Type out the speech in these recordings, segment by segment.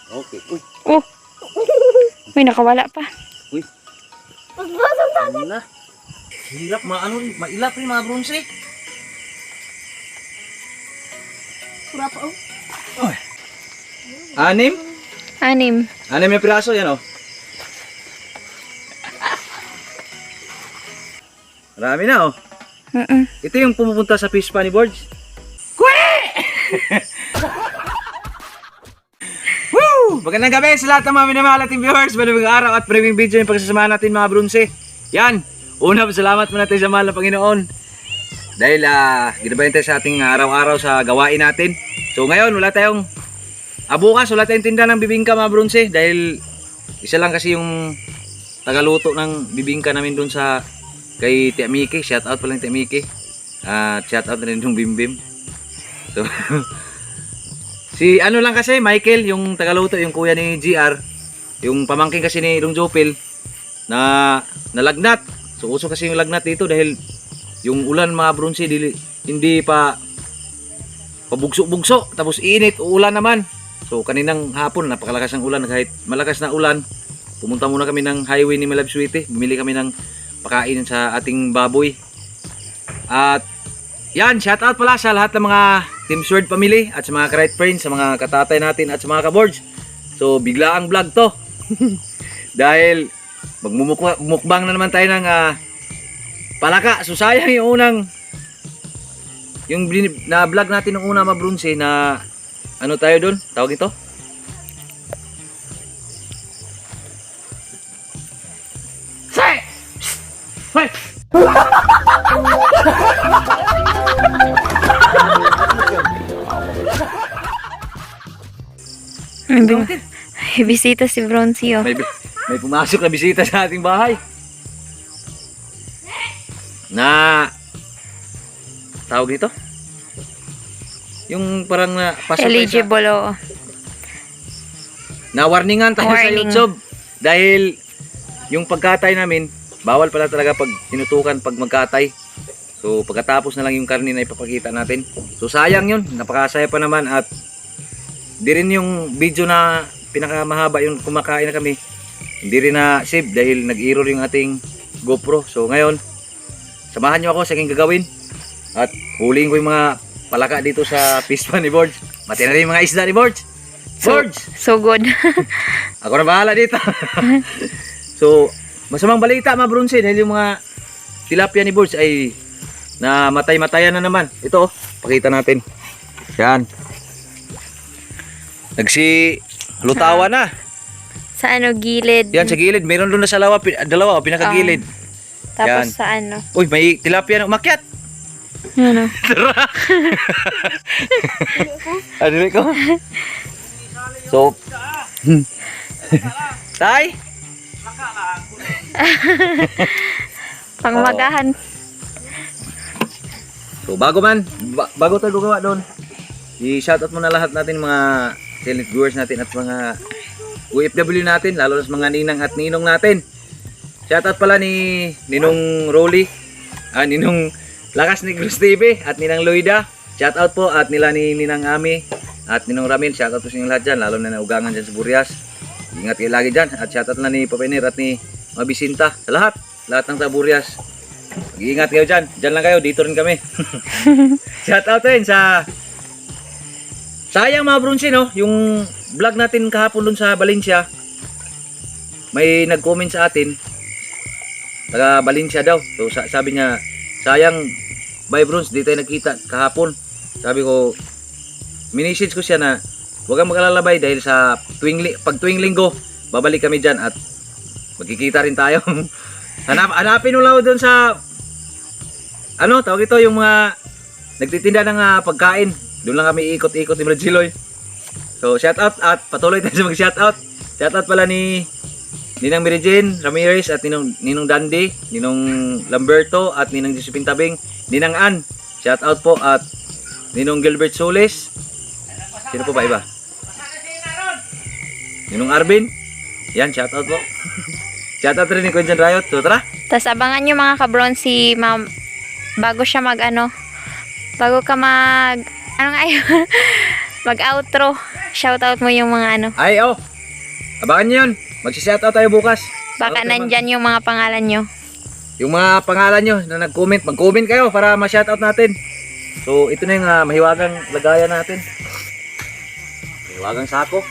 Okay. Uy. Oh. May nakawala pa. Uy. Ano na? Hirap, mailap rin mga bronze. Pura pa oh. Oh. Anim? 6. Anim yung piraso, yan oh. Marami na oh. Ito yung pumupunta sa fish funny boards. Woo! Magandang gabi sa lahat ng mga minamahal ating viewers. Maraming araw at maraming video yung pagsasamahan natin mga bronze. Yan, una salamat muna tayo sa mahal na Panginoon. Dahil ginabayan tayo sa ating araw-araw sa gawain natin. So ngayon wala tayong bukas wala tayong tinda ng bibingka mga bronze. Dahil isa lang kasi yung tagaluto ng bibingka namin dun sa kay Tia Miki. Shout out pala Tia Miki. At shout out na rin yung Bimbim. So si ano lang kasi Michael yung tagaluto, yung kuya ni GR, yung pamangkin kasi ni Dong Jopil na nalagnat. So uso kasi yung lagnat dito dahil yung ulan mga bronze hindi pa pabugso-bugso, tapos init, uulan naman. So kaninang hapon napakalakas ng ulan, kahit malakas na ulan pumunta muna kami ng highway ni Malab Sweety, bumili kami ng pakain sa ating baboy. At yan, shout out pala sa lahat ng mga Team Sword family at sa mga Krait friends, sa mga katatay natin at sa mga kaboards. So bigla ang vlog to dahil magmumukbang na naman tayo ng palaka. So sayang yung na vlog natin ng una mga bronze na ano tayo doon, tawag ito Say! Hey! May bisita si Bronzy oh. May pumasok na bisita sa ating bahay. Na tawag nito? Yung parang pasok Eligible oh. Na warningan tayo sa Warning. YouTube dahil yung pagkatay namin bawal pala talaga pag tinutukan pag magkatay. So pagkatapos na lang yung karne na ipapakita natin. So sayang yun, napakasaya pa naman. At di rin yung video na pinakamahaba yung kumakain na kami, hindi rin na save dahil nag-error yung ating GoPro. So ngayon samahan nyo ako sa aking gagawin at huling ko yung mga palaka dito sa pispa ni Borge. Mati na rin yung mga isda ni Borge. Borge! So good. Ako na bahala dito. So masamang balita mga bronze dahil yung mga tilapia ni Borge ay na matay-matayan na naman. Ito oh, pakita natin. Yan. Lutawa na. Sa ano, gilid. Yan sa gilid, meron doon na sa dalawa, pinakagilid. Tapos yan. sa ano. Uy, may tilapia na umakyat. Ano? Adili ko. So, tay? Pangmagahan. So, bago tayo gumawa doon, i-shoutout muna lahat natin mga silent viewers natin at mga OFW natin, lalo na sa mga ninang at ninong natin. Shoutout pala ni Ninong Rolly, Ninong Lakas ni Cruz TV at Ninang Loida. Shoutout po at nila ni Ninang Ami at Ninong Ramil. Shoutout po sa inyo lahat dyan, lalo na naugangan dyan sa Burias. Ingat kayo lagi dyan. At shoutout na ni Papainer at ni Mabisinta. Sa lahat ng Burias. Mag-iingat kayo dyan. Dyan lang kayo, dito rin kami. Shoutout rin sa sayang mga bronze no, yung vlog natin kahapon dun sa Valencia. May nag-comment sa atin, taga Valencia daw. So sabi niya, sayang by bronze, di tayo nagkita kahapon. Sabi ko, minisage ko siya na huwag kang mag-alalabay dahil sa pag tuwing linggo babalik kami dyan at magkikita rin tayo. Hanapin mo lang doon sa ano, tawag ito, yung mga nagtitinda ng pagkain. Doon lang kami ikot-ikot ni Bradziloy. So shout out at patuloy tayo sa mag-shout out. Shout out pala ni Ninang Mary Jane Ramirez at Ninong Dandy, Ninong Lamberto at Ninang Josephine Tabing, Ninang Ann. Shout out po at Ninong Gilbert Solis. Sino po ba iba? Ninong Arvin. Yan, shout out po. Shout out rin ni Kunjan Riot. So tara. Tapos abangan nyo mga kabron si ma'am bago siya bago ka ano nga yun, mag outro, shoutout mo yung mga ano. Ay, oh. Abangan nyo yun. Magsi-shoutout tayo bukas. Baka nandyan yung mga pangalan nyo. Yung mga pangalan nyo na nag-comment, mag-comment kayo para ma-shoutout natin. So, ito na yung mahiwagang lagayan natin. Mahiwagang sako.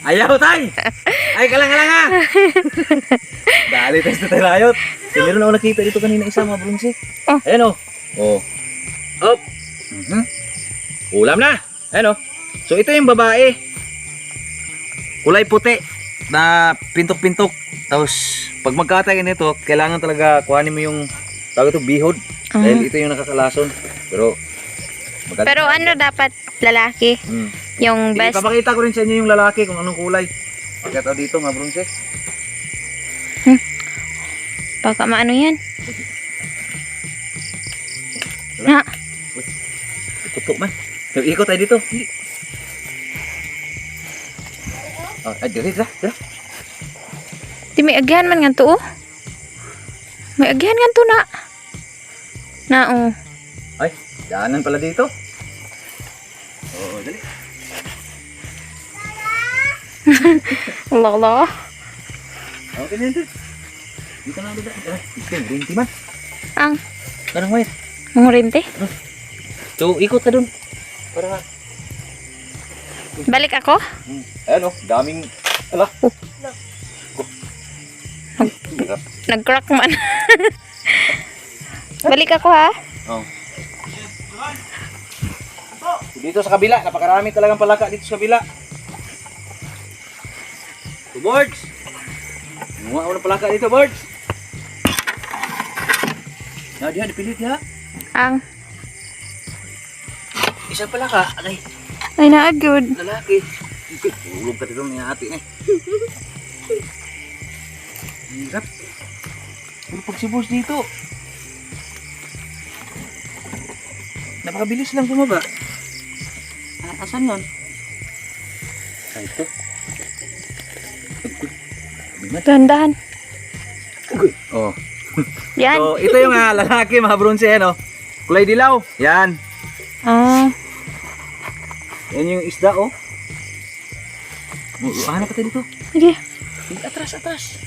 Ayaw, tay! Ay, kalang ha! Dali, test na tayo layot. So, meron ako nakita dito kanina isa mga brunsi. Oh. Ayan, oh. Oh. Up. Ulam na. Ayan, oh. So, ito yung babae. Kulay puti na pintok-pintok. Tapos, pag magkatayin nito, kailangan talaga kuhanin mo yung tawag ito, bihod. Dahil ito yung nakakalason. Pero, Pero ano dapat lalaki? Yung best. Ipapakita ko rin sa inyo yung lalaki kung anong kulay. Pakita dito mga brunse. Baka maano yan. Na. Ikutok man. Ikot tayo dito. Oh, ay, dito. Di may agyan man nga to, oh. May agyan nga to na. Na, oh. Ay, daanan pala dito. Oo, dali. Allah, Allah. Okay na dito. Dito na dito. Ito yung green tea man. Ang, Anong white? mga rente. So, ikot ka dun. Para... Balik ako? Ayan o, daming... Ala. Nag-crack man. Balik ako, ha? Oh. Dito sa kabila, napakarami talagang palaka dito sa kabila. So, birds! Nunga ako ng palaka dito, birds! Na, diha, dipilit diha. Ang, Isang palaka, alay, ay na, good. lalaki. Tulog ka dito ng ate na. Hirap. Pero pag si boss dito, napakabilis lang bumaba. Asan yun? Ah, ito. Dahan-dahan. Oh. Yan. So, ito yung lalaki, mga bronze, ano? Kulay dilaw. Yan. Ah, Yan yung isda, oh. Hanap ka tayo dito. sige. Atras.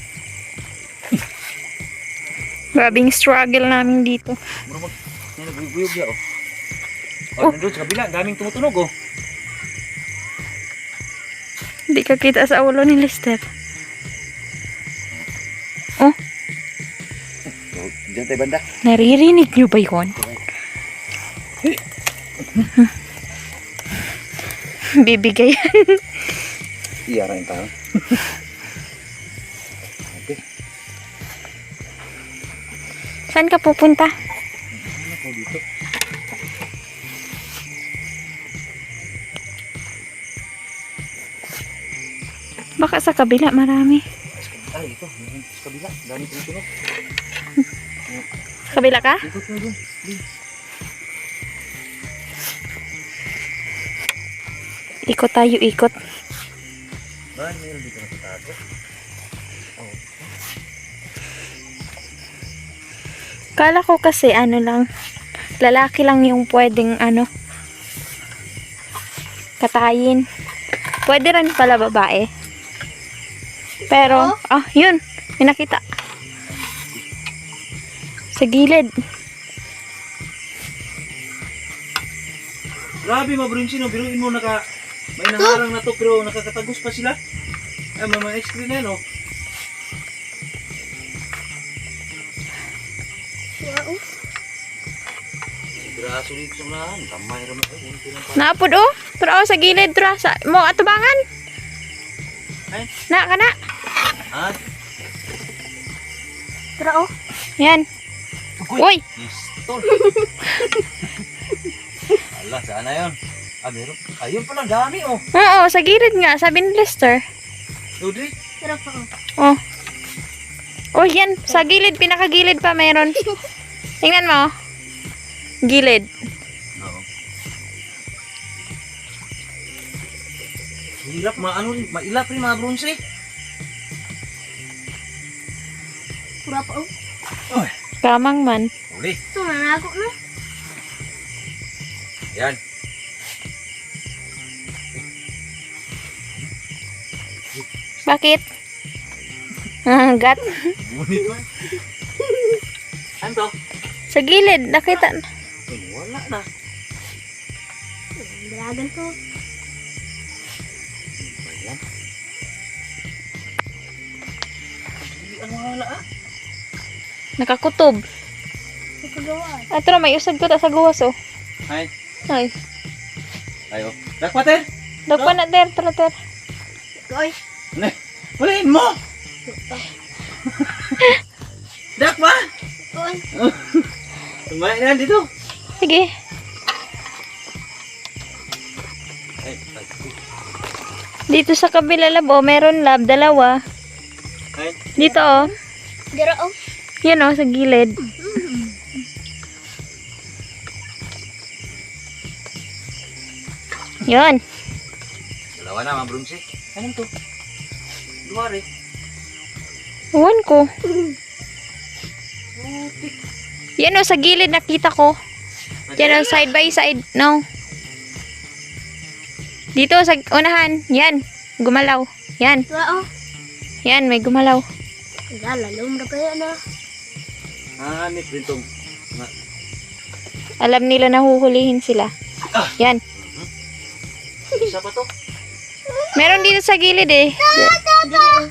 Grabing struggle namin dito. Marumag. Yan, nagbuyog siya, oh. Oh, nandun sa kabila. Daming tumutunog, oh. Hindi ka kita sa ulo ni Lester. Oh, So, dyan tayo banda. naririnig niyo ba yun? Bibigay. Iyara yung tao. Okay. Saan ka pupunta? Ano ko dito? Baka sa kabila marami. Ay, ito. Sa kabila. Daming tumutunog. Sa kabila ka? Ikot mo dun. Ikot tayo, ikot. Ba, meron dito nakatago. Oh. Kala ko kasi ano lang, lalaki lang yung pwedeng ano, katayin. Pwede rin pala babae. Pero, yun, may nakita. Sa gilid. Grabe mga Brinsino, biruin mo may naharang na to pero nakakatagos pa sila. Ay, mga extreme na yan, oh. Wow. Graso dito sa unahan, kamay raman. Naapod oh, pero sa gilid, tra, sa, mo atubangan. Ay. Na, kana. Ah, Tara, oh. Yan. Uy! pistol. Ala, saan na yun? Meron. Ayun pala, dami, oh. Oo, sa gilid nga, sabi ni Lester. Ludi. Tara pa, oh. Oh. Oh, yan. Sa gilid, pinakagilid pa meron. Tingnan mo. Gilid. Oo. Hirap, mailap rin mga bronze. Pura pa oh. Oy, Kamang man. uli. Ito, nanago na. Yan. Bakit? Gat. Bunit man. Ano to? Sa gilid, nakita na. Wala na. Dragon to. Ayan. Ano wala ah? Nakakutob. Ito kagawa. At tara, may usad ko ta sa gawas oh. Ay. Ay, Ayo. Dakpater. dagpa na ter, tara ter. Oy. Ne. Ulihin mo. Dakpa. Oy. Tumay na yan dito. Sige. Ay. Dito sa kabila lab oh, meron lab, dalawa. Ay. Dito oh. Dira oh. Yan oh, sa gilid. Yan. Dalawa na, mga brunsi. Anong to? Duwari. Ewan ko. Yan oh, sa gilid nakita ko. Yan oh, side by side. No. Dito sa unahan. Yan. Gumalaw. Yan. Dira oh. Yan, may gumalaw. Lalom na kaya na. Hanip rin tong. Alam nila na huhulihin sila. Yan. Isa pa to? Meron dito sa gilid eh. Dira oh.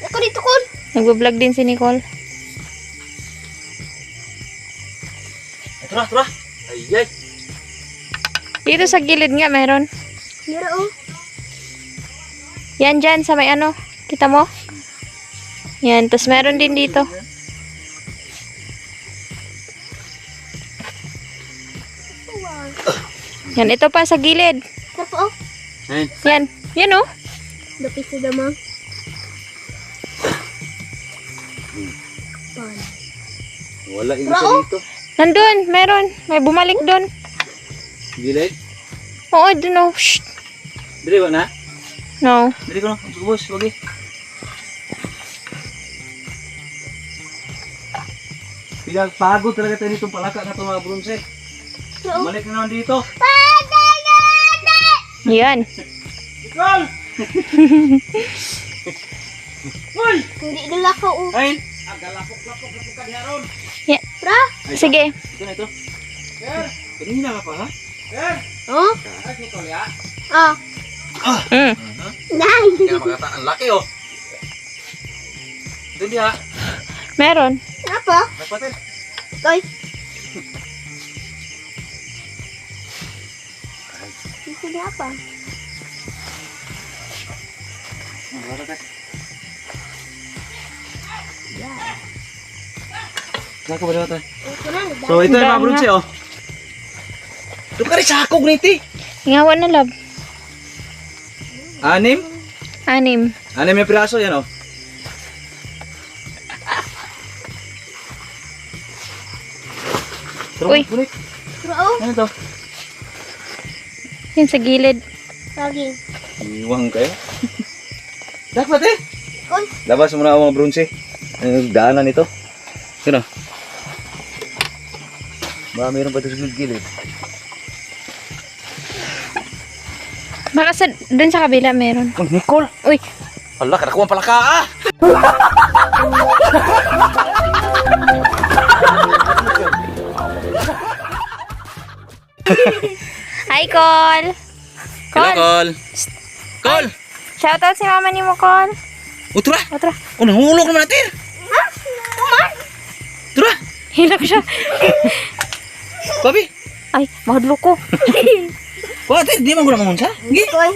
Ako dito kon. Nagbablog din si Nicole. Ay, tura, tura. Ay, ay. Dito sa gilid nga meron. Dira oh. Yan dyan sa may ano. Kita mo? Yan. Tapos meron din dito. Yan. Ito pa sa gilid. Dira pa oh. Ay. Yan. Yan oh. Dapit sa damang. Pan. Wala yung Tura, isa oh. dito. Nandun. Meron. May bumalik dun. Gilid? Oo, dun oh. Shh. Dili ba na? No. Dili ko na. Bus, wagi. Pinagpagod talaga tayo nitong palaka na itong mga brunse. Dira oh. Balik na naman dito. Yan. Nicole! Uy! Hindi dala ka oh. Ayun! Galapok-lapok ka diha ron. Yan. Pra. Sige. Ito na ito. Kanina ka pa ha? Oh. Ay, Nicole ya? Ah. Mm. Nay. Kaya magkata, ang laki oh. Ito diha. Meron. Apa? Dapatin. Oy. Hindi apa? Sako ba dapat? Ito na. So ito yung mga Dami brunse oh. Ito ka rin sakog niti. Ingawan na love. Anim? 6. Anim yung piraso yan oh. Uy. Bulik. Dira oh. Ano to? Yan sa gilid. Lagi. Iwang kayo. Dapat eh. Oy. Labas muna ako mga brunse. Daanan ito. Sino? Baka mayroon pa ito sa gilid. Baka sa, dun sa kabila meron. Oh, Nicole! Uy. Hala, kanakuha pala ka ah! Hi, Col. Hello, Col! Col! Shoutout si mama ni mo, Col. Utra! Otra. Oh, nahulog naman natin! Tura! Hilak siya. Papi! Ay, mahadlo ko. Kuha natin, di man ko na mamunsa. Sige! Koy.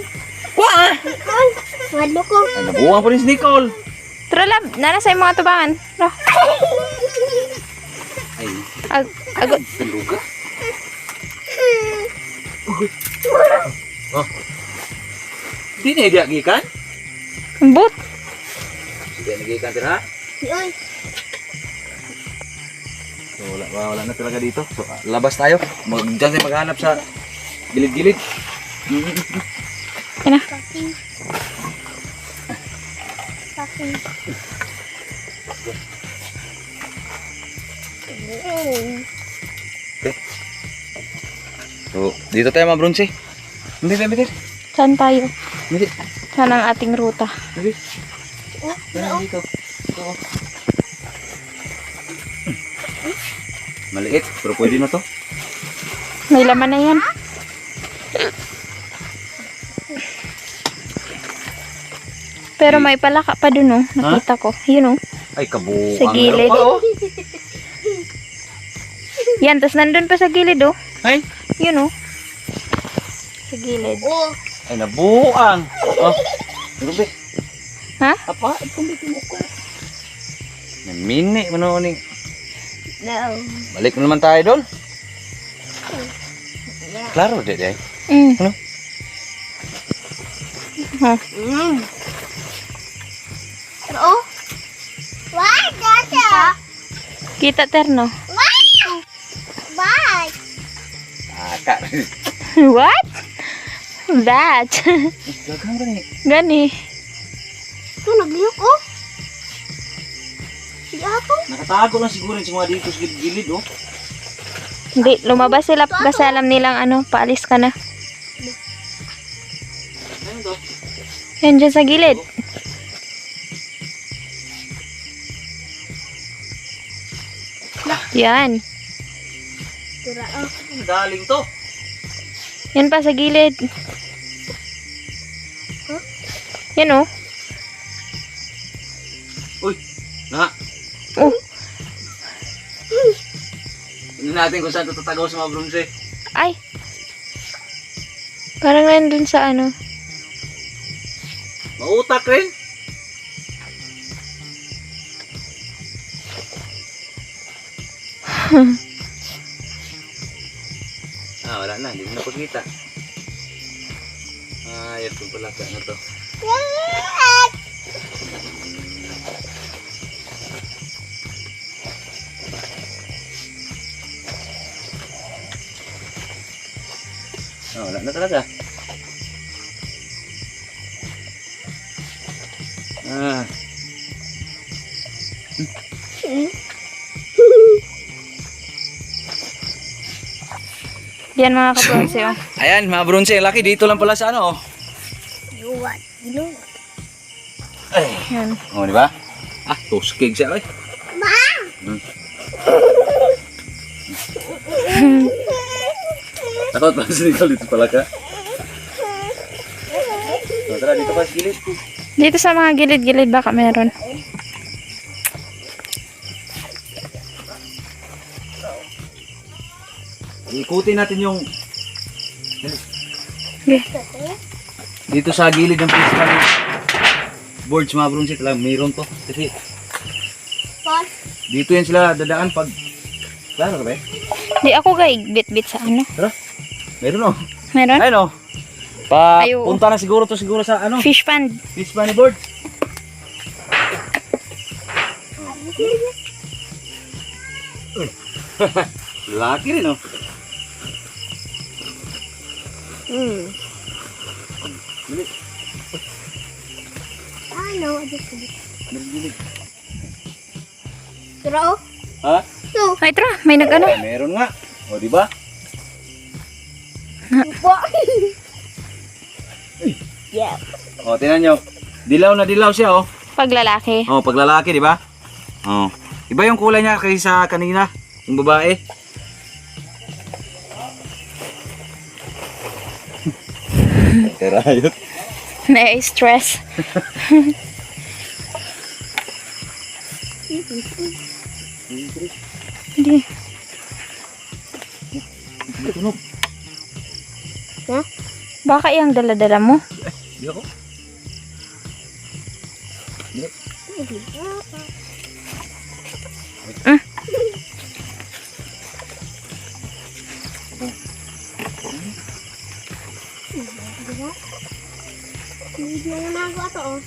Kuha ah! Koy. Madlo ko. Nabuwang pa rin si Nicole. Tara, lab. Nana sa mga tubangan. Tara. Ay, Agod. taluga. Oh. Di na gikan? But. Sige, nagikan tira. Oy. So, wala na talaga dito. So, labas tayo. Diyan tayo maghanap sa gilid-gilid. Yan na. Packing. Packing. Okay. So, dito tayo mga bronze. Hindi. Saan tayo? Hindi. Saan ang ating ruta? Hindi. Dito. Ito. Maliit, pero pwede na to. May laman na yan. Pero may palaka pa dun, oh. Nakita ko. Yun, oh. Ay, kabuang. Sa gilid. meron pa, oh. Yan, tas nandun pa sa gilid, oh. Ay, Yun, oh. Sa gilid. Oh. ay nabuang. Oh. Rubi. Ha? Apa? Itong mo ka. Namini, manoning. No. Balik na naman tayo doon. Klaro, dede. Ano? Huh. Oh. Why, Dada? Kita, terno. Why? Why? Aka. What? That. Gagang gani. Gani. Ito, nagliyok, oh. Hindi ako. Nakatago lang siguro yung mga dito sa gilid, oh. Hindi, lumabas sila kasi alam nilang ano, paalis ka na. Ano to? Yan, dyan sa gilid. Yan. Tura, oh. Daling to. Yan pa sa gilid. Yan, oh. Uy, na. Oh. Tignan natin kung saan ito tatagaw sa mga bronze. Ay. Parang nandun sa ano. Mautak rin. Wala na, hindi mo napagkita. Ito pala ka na to. Wala na talaga. Yan mga kabronse, oh. Ayan, mga bronze, laki dito lang pala sa ano. You what? You know what? Ay. Yan. Oh, di ba? Tuskig siya, oy. Ma! Takot pa sa Nicole dito pala ka. Tara, dito ka sa gilid. Dito sa mga gilid-gilid baka meron. Ikutin natin yung Okay. dito sa gilid ng pista ng boards, mga bronze, talagang mayroon to. Kasi Paul? dito yan sila dadaan pag klaro ka ba? Di ako gay bit-bit sa ano. Tara, mayroon oh. Meron? Ayun oh. Pa Ay, oo. punta na siguro to siguro sa ano, Fish pond. fish bunny board. Laki rin oh. Dili, I know. I just did it. dili. Tura, oh. Ha? No. Ay, tara. May nag-ano. Meron nga. O, di ba? What? Yeah. O, tingnan nyo. Dilaw na dilaw siya, oh. Pag lalaki. Oh, pag lalaki, di ba? Oh. Iba yung kulay niya kaysa kanina, yung babae. Terayot. Na-stress. Hindi. Tunog. Huh? Baka yung dala-dala mo. Di ako. Di. Hindi na nago ato, oh.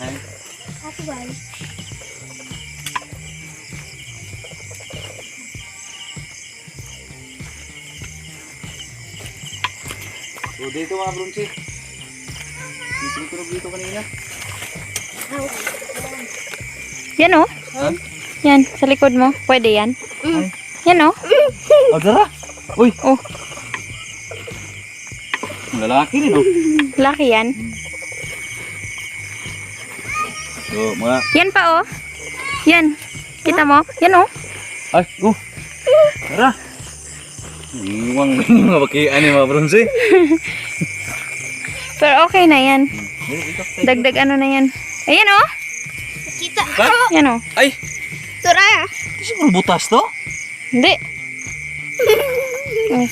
Ay. Ato ba? So, dito mga bronze. Dito tunog dito kanina. Yan, oh. Ha? Yan, sa likod mo. Pwede yan. Yan oh. Oh, tara. Uy. Oh. Ang lalaki rin, oh. Laki yan. So, mga... Yan pa oh. Yan. Kita mo? Yan oh. Ay, oh. Tara. Iwang mga bakian ni mga bronze. Pero okay na yan. Dagdag ano na yan. Ayan oh. Kita. Yan oh. Ay, Tura. siguro butas to? Hindi. Oh,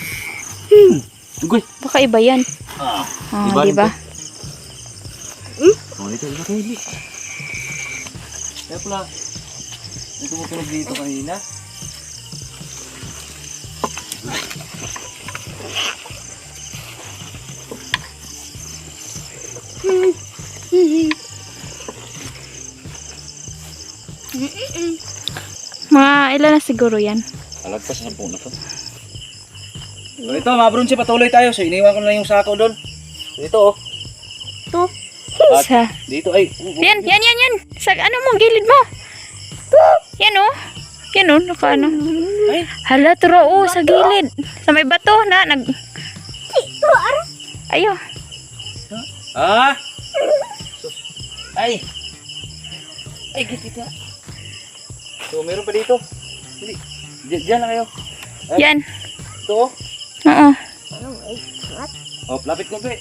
Ugoy. baka iba yan. Ah, Ah, di ba? oh, dito kayo. Kaya pala, may tumutunog dito kanina. Mga ilan na siguro yan. Alagpas na po na to. So, ito mga bronze, patuloy tayo. So iniwan ko na lang yung sako doon. Dito oh. Ito. At Sa... dito ay. Yan, yan, yan, yan. Sa ano mo, gilid mo. Yan oh. Yan oh, naka ano. Ay. Hala, turo oh, sa gilid. Sa may bato na, nag... Ito, ara. Ayo. Ah. Ay. Ay, gitita. So meron pa dito. Hindi. Diyan lang kayo. Ay. Yan. Ito oh. Oo. Ano, ay, what? Oh, lapit ko pe.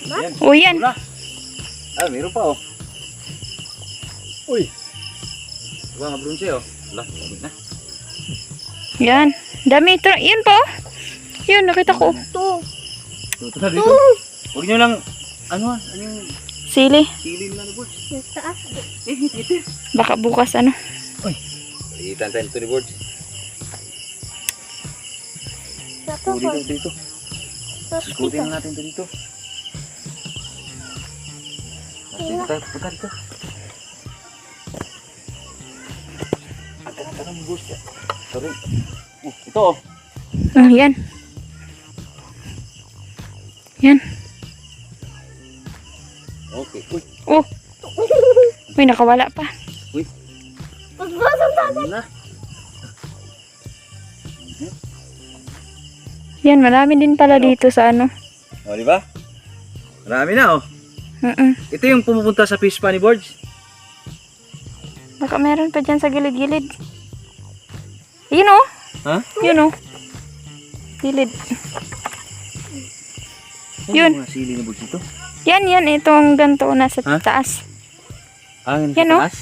Yan. Oh, yan. Wala. Ah, meron pa oh. Uy. Diba nga bronze oh. Wala, lapit na. Yan. Dami. Yan po. Yun, nakita ko. Ito. So, tara dito. Huwag nyo lang, ano yung Sili. silin lang ni Boards. Yung taas. Ito. Baka bukas ano. Itantayin ito ni Boards. Ito, Oh, dito. Ito, Ikutin natin ito dito. Dito tayo, punta dito. Tara mo Boards. Sorry. Ito oh. Oh, yan. Yan. Okay. Uy. Oh. Uy, nakawala pa. Uy. Pagbasang tayo. Ano na? Yan, marami din pala dito sa ano. O, di ba? Marami na oh. Ito yung pumupunta sa fish pan ni Boards. Baka meron pa dyan sa gilid-gilid. Yun oh. Ha? Yun oh. Gilid. Ano Yun. mga sili ni Boards ito? Yan, yan. Itong ganito nasa Ha? taas. Ah, yan Yan oh. taas?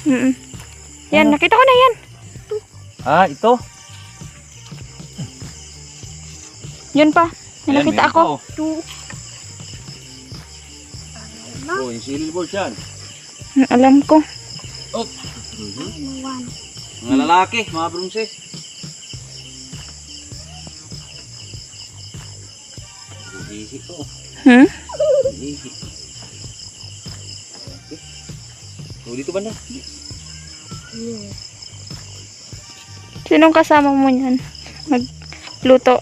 Yan, Ano? nakita ko na yan. Ah, ito. Yun pa. May Ayan, nakita meron ako. pa, oh. Ito. Oh, yung sili ni Boards yan. Alam ko. Oh. One. Mga lalaki, mga bronze. Ihi to. Hmm? Ihi. Okay. So, dito ba na? Sinong kasama mo yan? Magluto.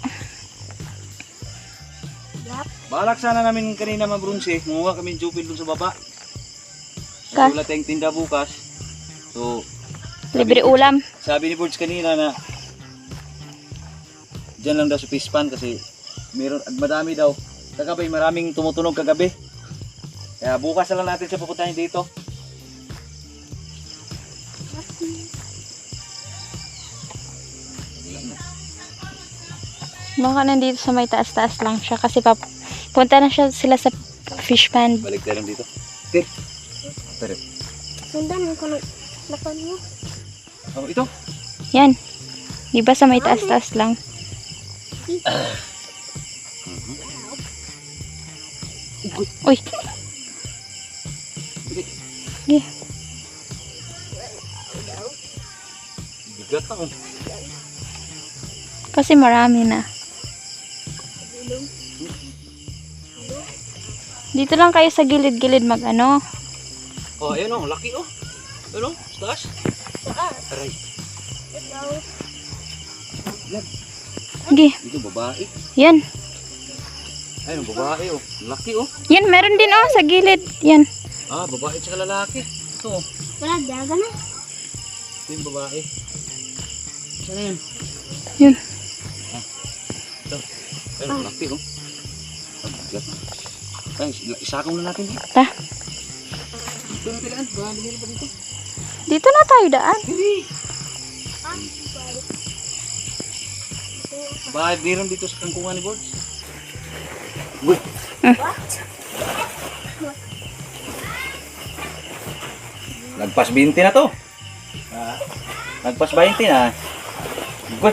Balak sana namin kanina mga bronze. Munguha kami ng jupil dun sa baba. Ka? Wala tayong tinda bukas. So, Libre ulam. sabi ni Boards kanina na dyan lang daw sa fish pan kasi meron, madami daw. Kagabi, maraming tumutunog kagabi. Kaya bukas na lang natin siya pupuntahin dito. Baka nandito sa may taas-taas lang siya kasi punta na siya sila sa fish pond. Balik tayo lang dito. Okay. Pero, Sundan ko na. Lapan mo. oh, ito. Yan. Di ba sa may taas-taas lang? Uy. Yeah. Bigat na oh. Kasi marami na. Dito lang kayo sa gilid-gilid mag ano. Oh, ayun oh, laki oh. Ano? Taas? Aray. Yan. Sige. Ito babae. Yan. Ayun, babae oh. Laki oh. Yan, meron din oh sa gilid. Yan. Ah, babae at saka lalaki. Ito. Wala, daga na. Ito yung babae. Saan na yun? Yun. Ito. Ayun, laki oh. Ay, isakaw na natin. Ta. Ito na tilaan. Baka lumili pa dito. Dito na tayo daan. Baka meron dito sa kangkungan ni Bords. Uy. Nagpas 20 na to. Nagpas 20 na. Uy.